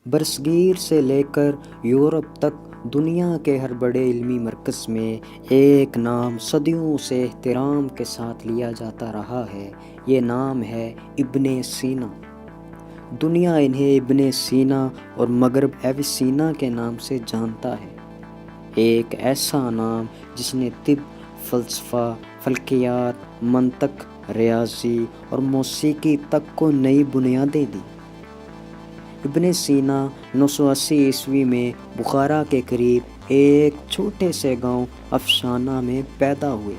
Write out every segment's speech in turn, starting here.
برصغیر سے لے کر یورپ تک دنیا کے ہر بڑے علمی مرکز میں ایک نام صدیوں سے احترام کے ساتھ لیا جاتا رہا ہے۔ یہ نام ہے ابن سینا۔ دنیا انہیں ابن سینا اور مغرب ایویسینا کے نام سے جانتا ہے۔ ایک ایسا نام جس نے طب، فلسفہ، فلکیات، منطق، ریاضی اور موسیقی تک کو نئی بنیادیں دی۔ ابن سینا 980 میں بخارا کے قریب ایک چھوٹے سے گاؤں افشانہ میں پیدا ہوئے۔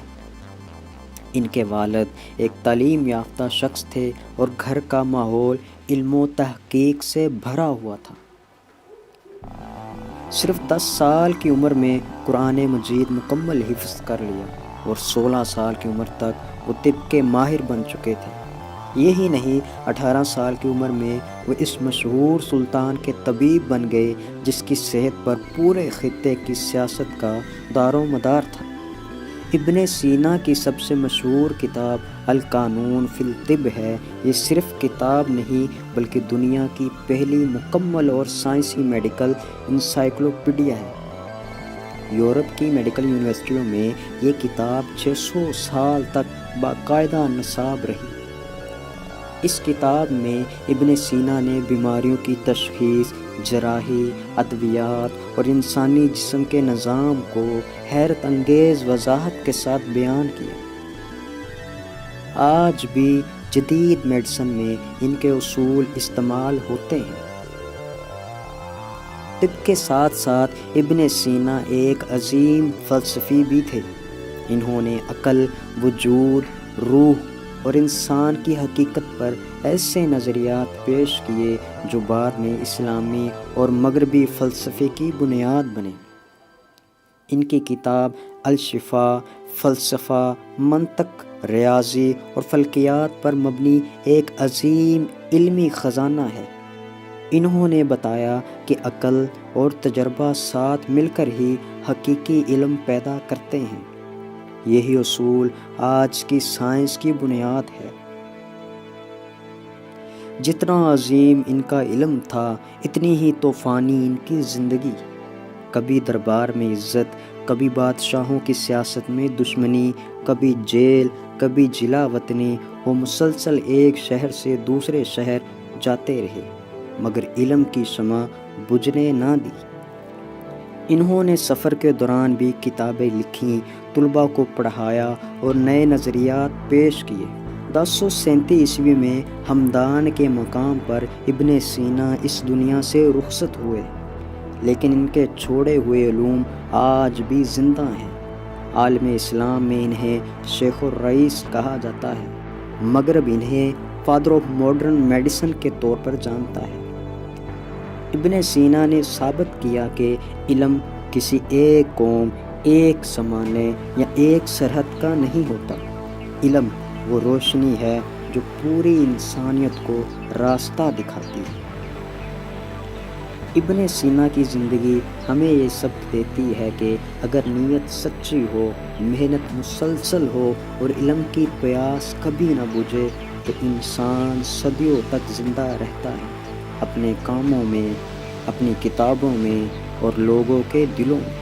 ان کے والد ایک تعلیم یافتہ شخص تھے اور گھر کا ماحول علم و تحقیق سے بھرا ہوا تھا۔ صرف 10 سال کی عمر میں قرآن مجید مکمل حفظ کر لیا اور 16 سال کی عمر تک وہ طب کے ماہر بن چکے تھے۔ یہی نہیں، 18 سال کی عمر میں وہ اس مشہور سلطان کے طبیب بن گئے جس کی صحت پر پورے خطے کی سیاست کا دار و مدار تھا۔ ابن سینا کی سب سے مشہور کتاب القانون فی الطب ہے۔ یہ صرف کتاب نہیں بلکہ دنیا کی پہلی مکمل اور سائنسی میڈیکل انسائکلوپیڈیا ہے۔ یورپ کی میڈیکل یونیورسٹیوں میں یہ کتاب 600 سال تک باقاعدہ نصاب رہی۔ اس کتاب میں ابن سینا نے بیماریوں کی تشخیص، جراحی، ادویات اور انسانی جسم کے نظام کو حیرت انگیز وضاحت کے ساتھ بیان کیا۔ آج بھی جدید میڈیسن میں ان کے اصول استعمال ہوتے ہیں۔ طب کے ساتھ ساتھ ابن سینا ایک عظیم فلسفی بھی تھے۔ انہوں نے عقل، وجود، روح اور انسان کی حقیقت پر ایسے نظریات پیش کیے جو بعد میں اسلامی اور مغربی فلسفے کی بنیاد بنے۔ ان کی کتاب الشفاء فلسفہ، منطق، ریاضی اور فلکیات پر مبنی ایک عظیم علمی خزانہ ہے۔ انہوں نے بتایا کہ عقل اور تجربہ ساتھ مل کر ہی حقیقی علم پیدا کرتے ہیں۔ یہی اصول آج کی سائنس کی بنیاد ہے۔ جتنا عظیم ان کا علم تھا اتنی ہی طوفانی ان کی زندگی۔ کبھی دربار میں عزت، کبھی بادشاہوں کی سیاست میں دشمنی، کبھی جیل، کبھی جلا وطنی۔ وہ مسلسل ایک شہر سے دوسرے شہر جاتے رہے مگر علم کی شمع بجھنے نہ دی۔ انہوں نے سفر کے دوران بھی کتابیں لکھیں، طلباء کو پڑھایا اور نئے نظریات پیش کیے۔ 1037 میں ہمدان کے مقام پر ابن سینا اس دنیا سے رخصت ہوئے، لیکن ان کے چھوڑے ہوئے علوم آج بھی زندہ ہیں۔ عالم اسلام میں انہیں شیخ الرئیس کہا جاتا ہے، مغرب انہیں فادر آف ماڈرن میڈیسن کے طور پر جانتا ہے۔ ابن سینا نے ثابت کیا کہ علم کسی ایک قوم، ایک زمانے یا ایک سرحد کا نہیں ہوتا۔ علم وہ روشنی ہے جو پوری انسانیت کو راستہ دکھاتی ہے۔ ابن سینا کی زندگی ہمیں یہ سبق دیتی ہے کہ اگر نیت سچی ہو، محنت مسلسل ہو اور علم کی پیاس کبھی نہ بجھے تو انسان صدیوں تک زندہ رہتا ہے، اپنے کاموں میں، اپنی کتابوں میں اور لوگوں کے دلوں میں۔